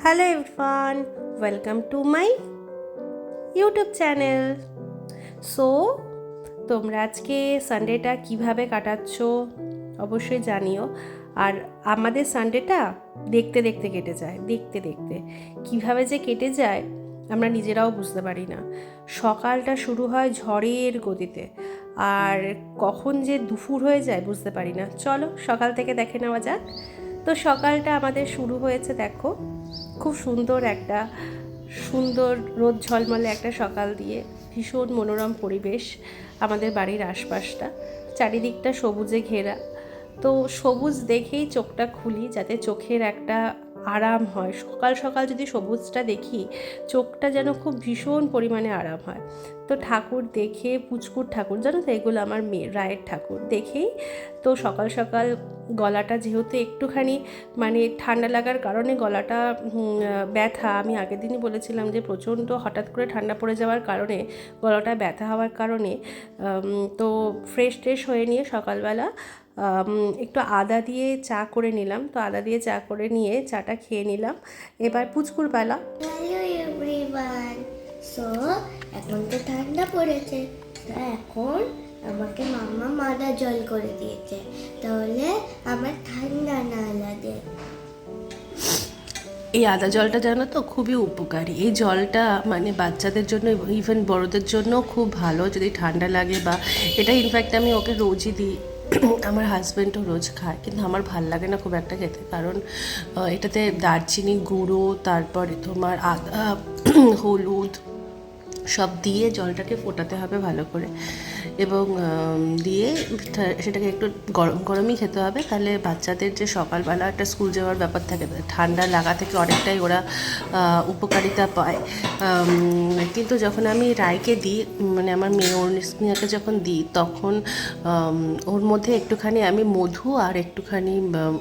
Hello everyone, welcome to my YouTube channel. So তোমরা আজকে সানডেটা কিভাবে কাটাচ্ছ অবশ্যই জানিও। আর আমাদের সানডেটা দেখতে দেখতে কেটে যায়, দেখতে দেখতে কিভাবে যে কেটে যায় আমরা নিজেরাও বুঝতে পারি না। সকালটা শুরু হয় ঝড়ের গতিতে, আর কখন যে দুপুর হয়ে যায় বুঝতে পারি না। চলো সকাল থেকে দেখে নেওয়া যাক। তো সকালটা আমাদের শুরু হয়েছে, দেখো খুব সুন্দর রোদ ঝলমলে একটা সকাল দিয়ে। ভীষণ মনোরম পরিবেশ আমাদের বাড়ির আশপাশটা, চারিদিকটা সবুজে ঘেরা। তো সবুজ দেখেই চোখটা খুলি, যাতে চোখের একটা আরাম হয়। সকাল সকাল যদি সবুজটা দেখি, চোখটা যেন খুব ভীষণ পরিমাণে আরাম হয়। তো ঠাকুর দেখে, পুচকুর ঠাকুর জানো তো, এগুলো আমার মেয়ে রায়ের ঠাকুর দেখেই তো সকাল সকাল গলাটা যেহেতু একটুখানি ঠান্ডা লাগার কারণে গলাটা ব্যথা। আমি আগের দিনই বলেছিলাম যে প্রচণ্ড হঠাৎ করে ঠান্ডা পড়ে যাওয়ার কারণে গলাটা ব্যথা হওয়ার কারণে তো ফ্রেশ হয়ে নিয়ে সকালবেলা একটু আদা দিয়ে চা করে নিলাম। তো আদা দিয়ে চা করে নিয়ে চাটা খেয়ে নিলাম। এবার পুচকুর বেলা। Hello everyone. সো এখন তো ঠান্ডা পড়েছে, তো এখন আমাকে মাম্মা মাদা জল করে দিয়েছে, তাহলে আমার ঠান্ডা না লাগে। এই আদা জলটা জানো তো খুবই উপকারী। এই জলটা বাচ্চাদের জন্য, ইভেন বড়দের জন্য খুব ভালো যদি ঠান্ডা লাগে। বা এটা ইনফ্যাক্ট আমি ওকে রোজই দিই। আমার হাজব্যান্ডও রোজ খায়, কিন্তু আমার ভাল লাগে না খুব একটা খেতে, কারণ এটাতে দারচিনি গুঁড়ো, তারপরে তোমার আদা, হলুদ সব দিয়ে জলটাকে ফোটাতে হবে ভালো করে, এবং দিয়ে সেটাকে একটু গরম গরমই খেতে হবে। তাহলে বাচ্চাদের যে সকালবেলা একটা স্কুল যাওয়ার ব্যাপার থাকে, ঠান্ডা লাগা থেকে অনেকটাই ওরা উপকারিতা পায়। কিন্তু যখন আমি রায়কে দিই, আমার মেয়ে অর্নিস্মিয়াকে যখন দিই, তখন ওর মধ্যে একটুখানি আমি মধু আর একটুখানি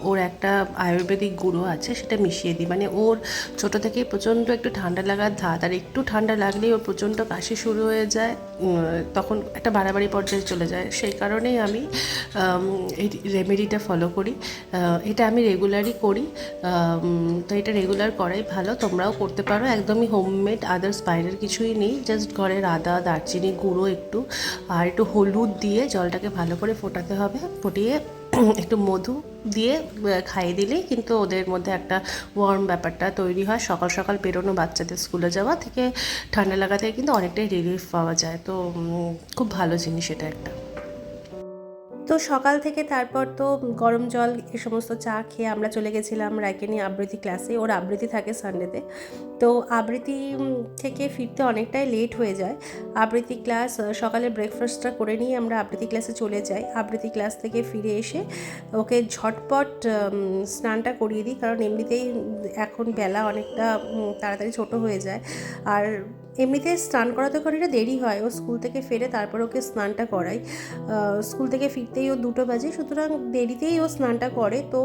ওর একটা আয়ুর্বেদিক গুঁড়ো আছে সেটা মিশিয়ে দিই। ওর ছোটো থেকেই প্রচণ্ড একটু ঠান্ডা লাগার ধাত, আর একটু ঠান্ডা লাগলেই ওর প্রচণ্ড কাশি শুরু হয়ে যায়, তখন একটা বাড়াবাড়ি পর্যায়ে চলে যায়। সেই কারণেই আমি এই রেমেডিটা ফলো করি। এটা আমি রেগুলারই করি। তো এটা রেগুলার করাই ভালো, তোমরাও করতে পারো। একদমই হোমমেড, আদার্স বাইরের কিছুই নেই, জাস্ট ঘরের আদা, দারচিনি গুঁড়ো একটু আর একটু হলুদ দিয়ে জলটাকে ভালো করে ফোটাতে হবে। ফুটিয়ে একটু মধু দিয়ে খাইয়ে দিলেই কিন্তু ওদের মধ্যে একটা ওয়ার্ম ব্যাপারটা তৈরি হয়। সকাল সকাল বেরোনো বাচ্চাদের স্কুলে যাওয়া থেকে ঠান্ডা লাগা থেকে কিন্তু অনেকটাই রিলিফ পাওয়া যায়। তো খুব ভালো জিনিস এটা একটা। তো সকাল থেকে তারপর তো গরম জল এ সমস্ত চা খেয়ে আমরা চলে গেছিলাম রায়কে নিয়ে আবৃত্তি ক্লাসে। ওর আবৃত্তি থাকে সানডেতে। তো আবৃত্তি থেকে ফিরতে অনেকটাই লেট হয়ে যায়। আবৃত্তি ক্লাস সকালে ব্রেকফাস্টটা করে নিয়ে আমরা আবৃত্তি ক্লাসে চলে যাই। আবৃত্তি ক্লাস থেকে ফিরে এসে ওকে ঝটপট স্নানটা করিয়ে দিই, কারণ এমনিতেই এখন বেলা অনেকটা তাড়াতাড়ি ছোট হয়ে যায়। আর এমনিতে স্নান করাতে খানিকটা দেরি হয়, ও স্কুল থেকে ফেরে তারপর ওকে স্নানটা করাই। স্কুল থেকে ফিরতেই ও 2টো বাজে, সুতরাং দেরিতেই ও স্নানটা করে। তো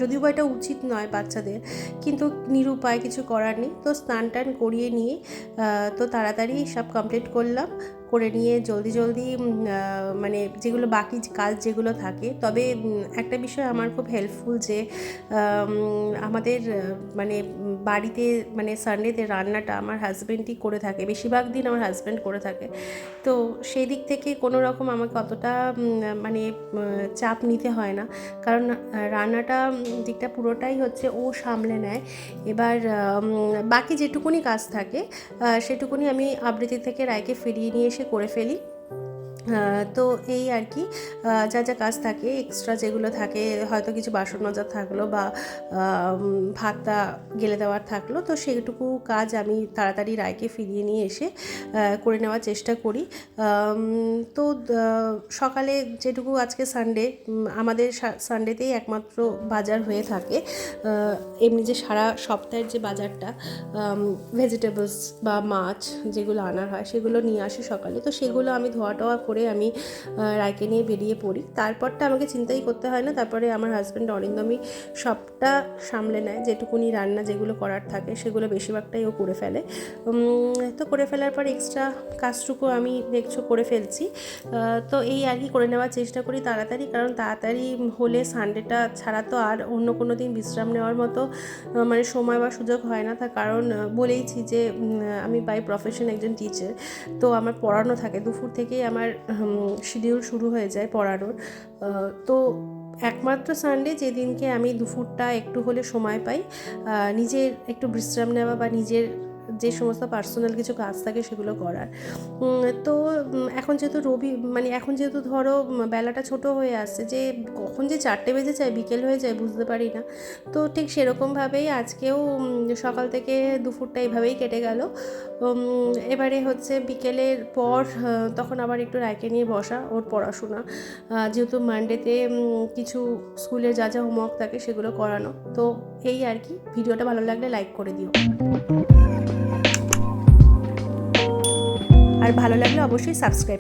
যদিও বা এটা উচিত নয় বাচ্চাদের, কিন্তু নিরুপায়, কিছু করার নেই। তো স্নান টান করিয়ে নিয়ে তো তাড়াতাড়ি সব কমপ্লিট করলাম। করে নিয়ে জলদি যেগুলো বাকি কাজ যেগুলো থাকে। তবে একটা বিষয় আমার খুব হেল্পফুল, যে আমাদের বাড়িতে সানডেতে রান্নাটা আমার হাজব্যান্ডই করে থাকে, বেশিরভাগ দিন আমার হাজব্যান্ড করে থাকে। তো সেই দিক থেকে কোনো রকম আমাকে অতটা চাপ নিতে হয় না, কারণ রান্নাটা দিকটা পুরোটাই হচ্ছে ও সামলে নেয়। এবার বাকি যেটুকুনি কাজ থাকে সেটুকুনি আমি আবৃত্তি থেকে রায়কে ফিরিয়ে নিয়ে এসে করে ফেলি। তো এই আর কি, যা যা কাজ থাকে এক্সট্রা যেগুলো থাকে, হয়তো কিছু বাসন মাজা থাকলো বা ভাতটা গেলে দেওয়ার থাকলো, তো সেইটুকু কাজ আমি তাড়াতাড়ি রায়কে ফিরিয়ে নিয়ে এসে করে নেওয়ার চেষ্টা করি। তো সকালে যেটুকু, আজকে সানডে, আমাদের সানডেতেই একমাত্র বাজার হয়ে থাকে। এমনি যে সারা সপ্তাহের যে বাজারটা, ভেজিটেবলস বা মাছ যেগুলো আনার হয় সেগুলো নিয়ে আসি সকালে। তো সেগুলো আমি ধোয়া টোয়া করে করে আমি রায়কে নিয়ে বেরিয়ে পড়ি। তারপরটা আমাকে চিন্তাই করতে হয় না, তারপরে আমার হাজব্যান্ড অরিন্দমই সবটা সামলে নেয়, যেটুকুনি রান্না যেগুলো করার থাকে সেগুলো বেশিরভাগটাই ও করে ফেলে। তো করে ফেলার পর এক্সট্রা কাজটুকু আমি দেখছো করে ফেলছি। তো এই আর কি করে নেওয়ার চেষ্টা করি তাড়াতাড়ি, কারণ তাড়াতাড়ি হলে সানডেটা ছাড়া তো আর অন্য কোনো দিন বিশ্রাম নেওয়ার মতো মানে সময় বা সুযোগ হয় না। তার কারণ বলেইছি যে আমি বাই প্রফেশন একজন টিচার, তো আমার পড়ানো থাকে, দুপুর থেকেই আমার শিডিউল শুরু হয়ে যায় পড়ানোর। তো একমাত্র সানডে যেদিনকে আমি দুপুরটা একটু হলে সময় পাই নিজের একটু বিশ্রাম নেওয়া বা নিজের যে সমস্ত পার্সোনাল কিছু কাজ থাকে সেগুলো করার। তো এখন যেহেতু এখন যেহেতু ধরো বেলাটা ছোট হয়ে আসছে, যে কখন যে 4টে বেজে যায় বিকেল হয়ে যায় বুঝতে পারি না। তো ঠিক সেরকমভাবেই আজকেও সকাল থেকে দুপুরটা এইভাবেই কেটে গেল। এবারে হচ্ছে বিকেলের পর তখন আবার একটু রায়কে নিয়ে বসা, ওর পড়াশোনা, যেহেতু মানডেতে কিছু স্কুলের যা যা হোমওয়ার্ক থাকে সেগুলো করানো। তো এই আর কি। ভিডিওটা ভালো লাগলে লাইক করে দিও, আর ভালো লাগলে অবশ্যই সাবস্ক্রাইব।